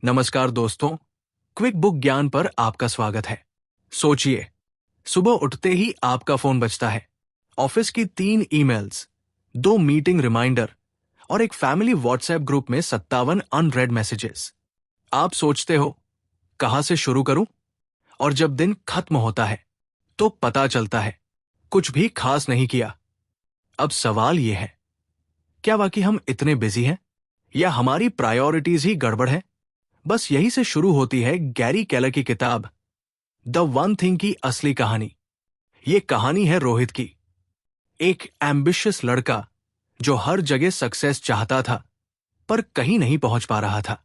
नमस्कार दोस्तों, quick book ज्ञान पर आपका स्वागत है। सोचिए, सुबह उठते ही आपका फोन बजता है। ऑफिस की 3 ईमेल्स, 2 मीटिंग रिमाइंडर और एक फैमिली व्हाट्सएप ग्रुप में 57 अनरेड मैसेजेस। आप सोचते हो, कहां से शुरू करूं? और जब दिन खत्म होता है तो पता चलता है कुछ भी खास नहीं किया। अब सवाल यह है, क्या वाकई हम इतने बिजी हैं या हमारी प्रायोरिटीज ही गड़बड़ है? बस यही से शुरू होती है गैरी केलर की किताब द वन थिंग की असली कहानी। ये कहानी है रोहित की, एक एम्बिशियस लड़का जो हर जगह सक्सेस चाहता था पर कहीं नहीं पहुंच पा रहा था।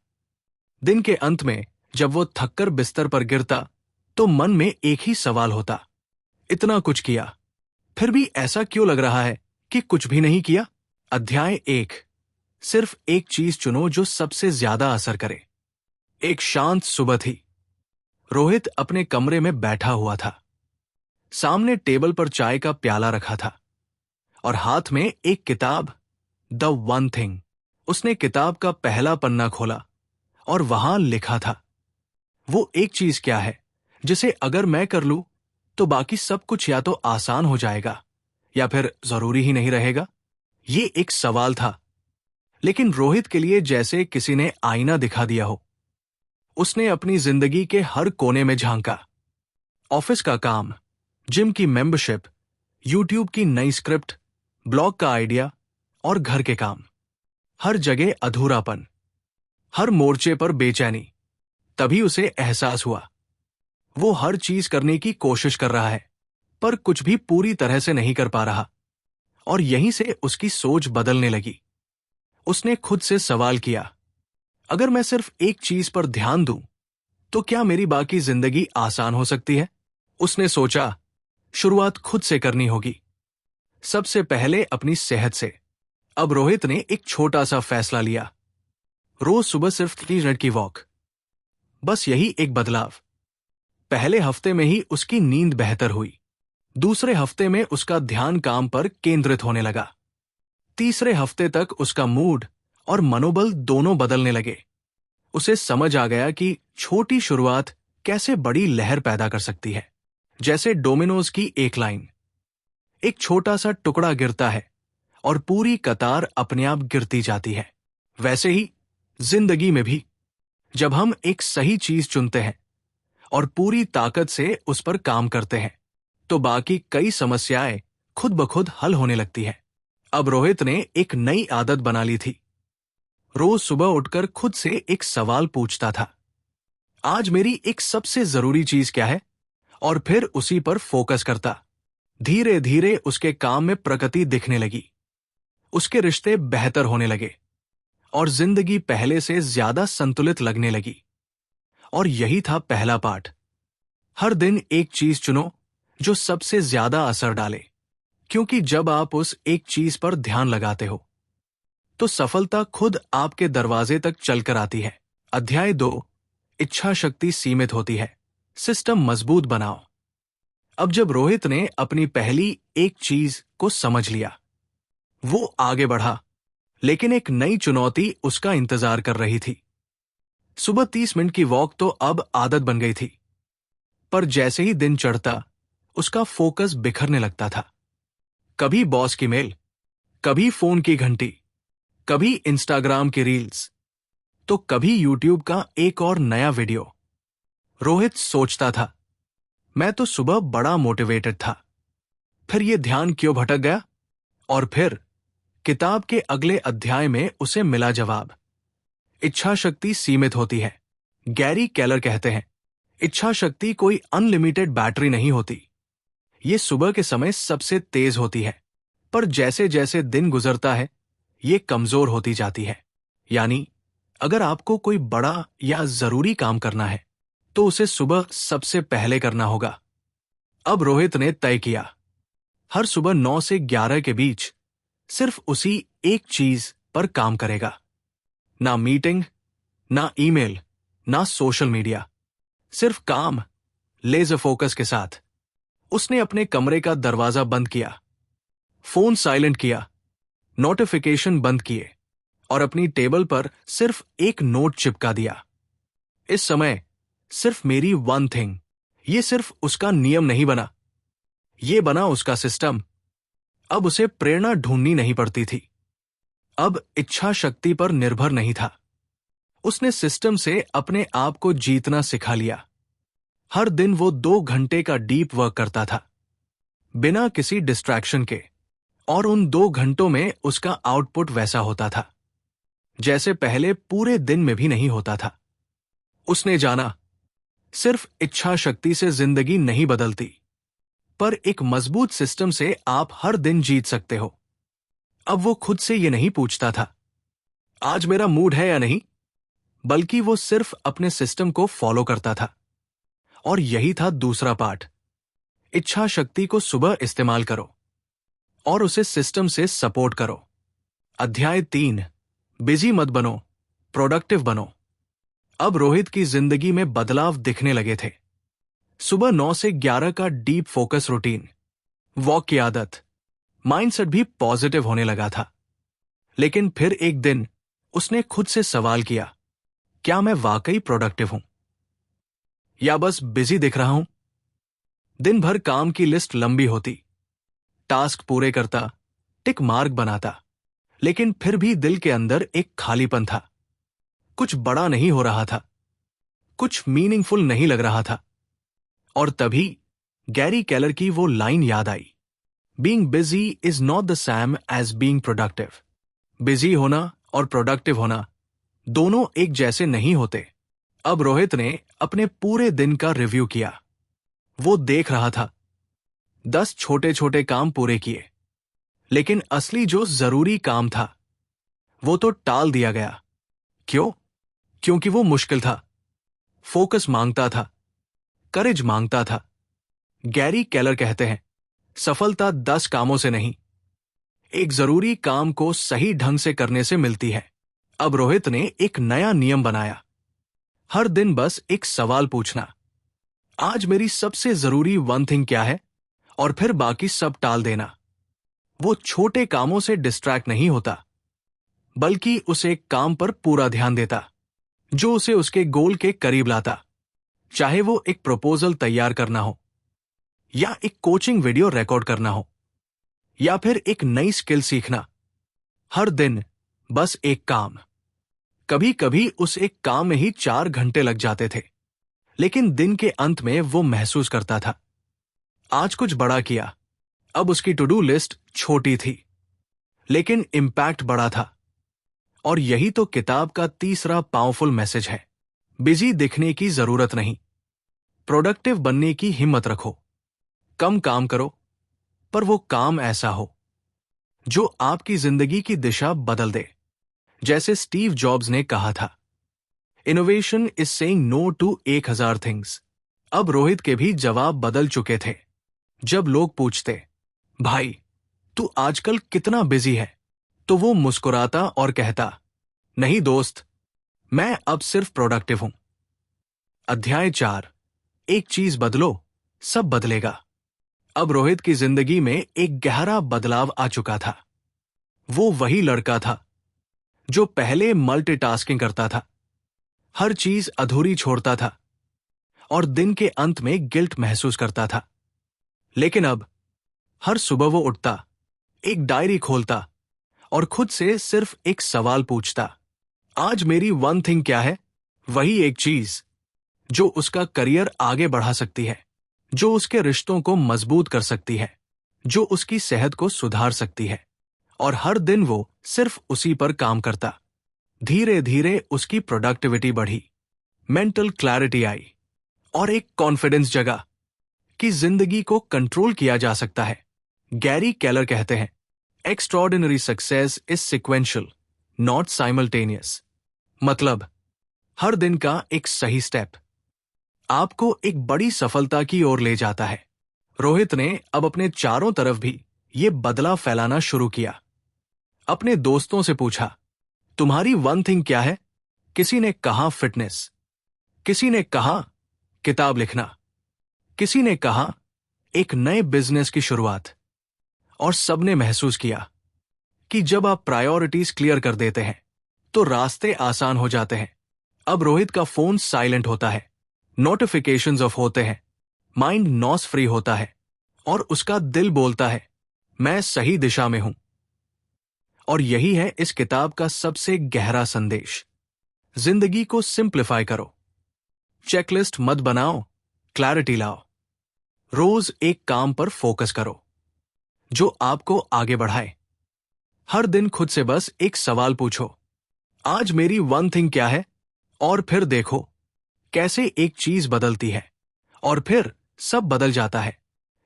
दिन के अंत में जब वो थककर बिस्तर पर गिरता तो मन में एक ही सवाल होता, इतना कुछ किया फिर भी ऐसा क्यों लग रहा है कि कुछ भी नहीं किया? अध्याय 1, सिर्फ एक चीज चुनो जो सबसे ज्यादा असर करे। एक शांत सुबह थी। रोहित अपने कमरे में बैठा हुआ था। सामने टेबल पर चाय का प्याला रखा था और हाथ में एक किताब, द वन थिंग। उसने किताब का पहला पन्ना खोला और वहां लिखा था, वो एक चीज क्या है जिसे अगर मैं कर लूं तो बाकी सब कुछ या तो आसान हो जाएगा या फिर जरूरी ही नहीं रहेगा। ये एक सवाल था, लेकिन रोहित के लिए जैसे किसी ने आईना दिखा दिया हो। उसने अपनी जिंदगी के हर कोने में झांका। ऑफिस का काम, जिम की मेंबरशिप, यूट्यूब की नई स्क्रिप्ट, ब्लॉग का आइडिया और घर के काम। हर जगह अधूरापन, हर मोर्चे पर बेचैनी। तभी उसे एहसास हुआ, वो हर चीज करने की कोशिश कर रहा है पर कुछ भी पूरी तरह से नहीं कर पा रहा। और यहीं से उसकी सोच बदलने लगी। उसने खुद से सवाल किया, अगर मैं सिर्फ एक चीज पर ध्यान दूं तो क्या मेरी बाकी जिंदगी आसान हो सकती है? उसने सोचा, शुरुआत खुद से करनी होगी। सबसे पहले अपनी सेहत से। अब रोहित ने एक छोटा सा फैसला लिया, रोज सुबह सिर्फ 30 मिनट की वॉक। बस यही एक बदलाव। पहले हफ्ते में ही उसकी नींद बेहतर हुई। दूसरे हफ्ते में उसका ध्यान काम पर केंद्रित होने लगा। तीसरे हफ्ते तक उसका मूड और मनोबल दोनों बदलने लगे। उसे समझ आ गया कि छोटी शुरुआत कैसे बड़ी लहर पैदा कर सकती है। जैसे डोमिनोज की एक लाइन, एक छोटा सा टुकड़ा गिरता है और पूरी कतार अपने आप गिरती जाती है। वैसे ही जिंदगी में भी जब हम एक सही चीज चुनते हैं और पूरी ताकत से उस पर काम करते हैं तो बाकी कई समस्याएं खुद ब खुद हल होने लगती है। अब रोहित ने एक नई आदत बना ली थी। रोज सुबह उठकर खुद से एक सवाल पूछता था, आज मेरी एक सबसे जरूरी चीज क्या है? और फिर उसी पर फोकस करता। धीरे धीरे उसके काम में प्रगति दिखने लगी। उसके रिश्ते बेहतर होने लगे और जिंदगी पहले से ज्यादा संतुलित लगने लगी। और यही था पहला पाठ। हर दिन एक चीज चुनो जो सबसे ज्यादा असर डाले, क्योंकि जब आप उस एक चीज पर ध्यान लगाते हो तो सफलता खुद आपके दरवाजे तक चलकर आती है। अध्याय 2, इच्छा शक्ति सीमित होती है, सिस्टम मजबूत बनाओ। अब जब रोहित ने अपनी पहली एक चीज को समझ लिया, वो आगे बढ़ा, लेकिन एक नई चुनौती उसका इंतजार कर रही थी। सुबह 30 मिनट की वॉक तो अब आदत बन गई थी, पर जैसे ही दिन चढ़ता उसका फोकस बिखरने लगता था। कभी बॉस की मेल, कभी फोन की घंटी, कभी इंस्टाग्राम की रील्स, तो कभी यूट्यूब का एक और नया वीडियो। रोहित सोचता था, मैं तो सुबह बड़ा मोटिवेटेड था, फिर ये ध्यान क्यों भटक गया? और फिर किताब के अगले अध्याय में उसे मिला जवाब, इच्छा शक्ति सीमित होती है। गैरी केलर कहते हैं, इच्छा शक्ति कोई अनलिमिटेड बैटरी नहीं होती। ये सुबह के समय सबसे तेज होती है, पर जैसे जैसे दिन गुजरता है ये कमजोर होती जाती है। यानी अगर आपको कोई बड़ा या जरूरी काम करना है तो उसे सुबह सबसे पहले करना होगा। अब रोहित ने तय किया, हर सुबह 9 से 11 के बीच सिर्फ उसी एक चीज पर काम करेगा। ना मीटिंग, ना ईमेल, ना सोशल मीडिया, सिर्फ काम, लेजर फोकस के साथ। उसने अपने कमरे का दरवाजा बंद किया, फोन साइलेंट किया, नोटिफिकेशन बंद किए और अपनी टेबल पर सिर्फ एक नोट चिपका दिया, इस समय सिर्फ मेरी वन थिंग, ये सिर्फ उसका नियम नहीं बना, ये बना उसका सिस्टम। अब उसे प्रेरणा ढूंढनी नहीं पड़ती थी, अब इच्छा शक्ति पर निर्भर नहीं था। उसने सिस्टम से अपने आप को जीतना सिखा लिया। हर दिन वो 2 घंटे का डीप वर्क करता था, बिना किसी डिस्ट्रैक्शन के, और उन 2 घंटों में उसका आउटपुट वैसा होता था जैसे पहले पूरे दिन में भी नहीं होता था। उसने जाना, सिर्फ इच्छा शक्ति से जिंदगी नहीं बदलती, पर एक मजबूत सिस्टम से आप हर दिन जीत सकते हो। अब वो खुद से ये नहीं पूछता था, आज मेरा मूड है या नहीं, बल्कि वो सिर्फ अपने सिस्टम को फॉलो करता था। और यही था दूसरा पार्ट, इच्छा शक्ति को सुबह इस्तेमाल करो और उसे सिस्टम से सपोर्ट करो। अध्याय 3, बिजी मत बनो, प्रोडक्टिव बनो। अब रोहित की जिंदगी में बदलाव दिखने लगे थे। सुबह 9 से 11 का डीप फोकस रूटीन, वॉक की आदत, माइंडसेट भी पॉजिटिव होने लगा था। लेकिन फिर एक दिन उसने खुद से सवाल किया, क्या मैं वाकई प्रोडक्टिव हूं या बस बिजी दिख रहा हूं? दिन भर काम की लिस्ट लंबी होती, टास्क पूरे करता, टिक मार्क बनाता, लेकिन फिर भी दिल के अंदर एक खालीपन था। कुछ बड़ा नहीं हो रहा था, कुछ मीनिंगफुल नहीं लग रहा था। और तभी गैरी केलर की वो लाइन याद आई, being busy is not the same as being productive. Busy होना और प्रोडक्टिव होना दोनों एक जैसे नहीं होते। अब रोहित ने अपने पूरे दिन का रिव्यू किया। वो देख रहा था, 10 छोटे छोटे काम पूरे किए, लेकिन असली जो जरूरी काम था वो तो टाल दिया गया। क्यों? क्योंकि वो मुश्किल था, फोकस मांगता था, करेज मांगता था। गैरी केलर कहते हैं, सफलता 10 कामों से नहीं, एक जरूरी काम को सही ढंग से करने से मिलती है। अब रोहित ने एक नया नियम बनाया, हर दिन बस एक सवाल पूछना, आज मेरी सबसे जरूरी वन थिंग क्या है, और फिर बाकी सब टाल देना। वो छोटे कामों से डिस्ट्रैक्ट नहीं होता, बल्कि उसे एक काम पर पूरा ध्यान देता जो उसे उसके गोल के करीब लाता। चाहे वो एक प्रपोजल तैयार करना हो, या एक कोचिंग वीडियो रिकॉर्ड करना हो, या फिर एक नई स्किल सीखना, हर दिन बस एक काम। कभी कभी उस एक काम में ही 4 घंटे लग जाते थे, लेकिन दिन के अंत में वो महसूस करता था, आज कुछ बड़ा किया। अब उसकी टू डू लिस्ट छोटी थी, लेकिन इंपैक्ट बड़ा था। और यही तो किताब का तीसरा पावरफुल मैसेज है, बिजी दिखने की जरूरत नहीं, प्रोडक्टिव बनने की हिम्मत रखो। कम काम करो, पर वो काम ऐसा हो जो आपकी जिंदगी की दिशा बदल दे। जैसे स्टीव जॉब्स ने कहा था, innovation is saying no to 1000 things. अब रोहित के भी जवाब बदल चुके थे। जब लोग पूछते, भाई तू आजकल कितना बिजी है, तो वो मुस्कुराता और कहता, नहीं दोस्त, मैं अब सिर्फ प्रोडक्टिव हूं। अध्याय 4, एक चीज बदलो, सब बदलेगा। अब रोहित की जिंदगी में एक गहरा बदलाव आ चुका था। वो वही लड़का था जो पहले मल्टीटास्किंग करता था, हर चीज अधूरी छोड़ता था और दिन के अंत में गिल्ट महसूस करता था। लेकिन अब हर सुबह वो उठता, एक डायरी खोलता और खुद से सिर्फ एक सवाल पूछता, आज मेरी वन थिंग क्या है? वही एक चीज जो उसका करियर आगे बढ़ा सकती है, जो उसके रिश्तों को मजबूत कर सकती है, जो उसकी सेहत को सुधार सकती है। और हर दिन वो सिर्फ उसी पर काम करता। धीरे धीरे उसकी प्रोडक्टिविटी बढ़ी, मेंटल क्लैरिटी आई और एक कॉन्फिडेंस जगा कि जिंदगी को कंट्रोल किया जा सकता है। गैरी केलर कहते हैं, extraordinary success is sequential, not simultaneous. मतलब हर दिन का एक सही स्टेप आपको एक बड़ी सफलता की ओर ले जाता है। रोहित ने अब अपने चारों तरफ भी ये बदलाव फैलाना शुरू किया। अपने दोस्तों से पूछा, तुम्हारी वन थिंग क्या है? किसी ने कहा फिटनेस, किसी ने कहा किताब लिखना, किसी ने कहा एक नए बिजनेस की शुरुआत। और सबने महसूस किया कि जब आप प्रायोरिटीज क्लियर कर देते हैं तो रास्ते आसान हो जाते हैं। अब रोहित का फोन साइलेंट होता है, नोटिफिकेशंस ऑफ होते हैं, माइंड नॉस फ्री होता है और उसका दिल बोलता है, मैं सही दिशा में हूं। और यही है इस किताब का सबसे गहरा संदेश। जिंदगी को सिंप्लीफाई करो, चेकलिस्ट मत बनाओ, क्लैरिटी लाओ। रोज एक काम पर फोकस करो जो आपको आगे बढ़ाए। हर दिन खुद से बस एक सवाल पूछो, आज मेरी वन थिंग क्या है? और फिर देखो कैसे एक चीज बदलती है और फिर सब बदल जाता है।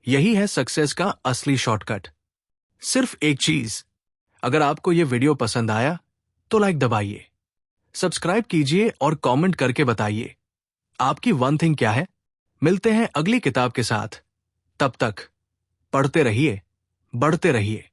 यही है सक्सेस का असली शॉर्टकट। सिर्फ एक चीज, अगर आपको यह वीडियो पसंद आया तो लाइक दबाइए, सब्सक्राइब कीजिए और कमेंट करके बताइए आपकी वन थिंग क्या है। मिलते हैं अगली किताब के साथ। तब तक पढ़ते रहिए, बढ़ते रहिए।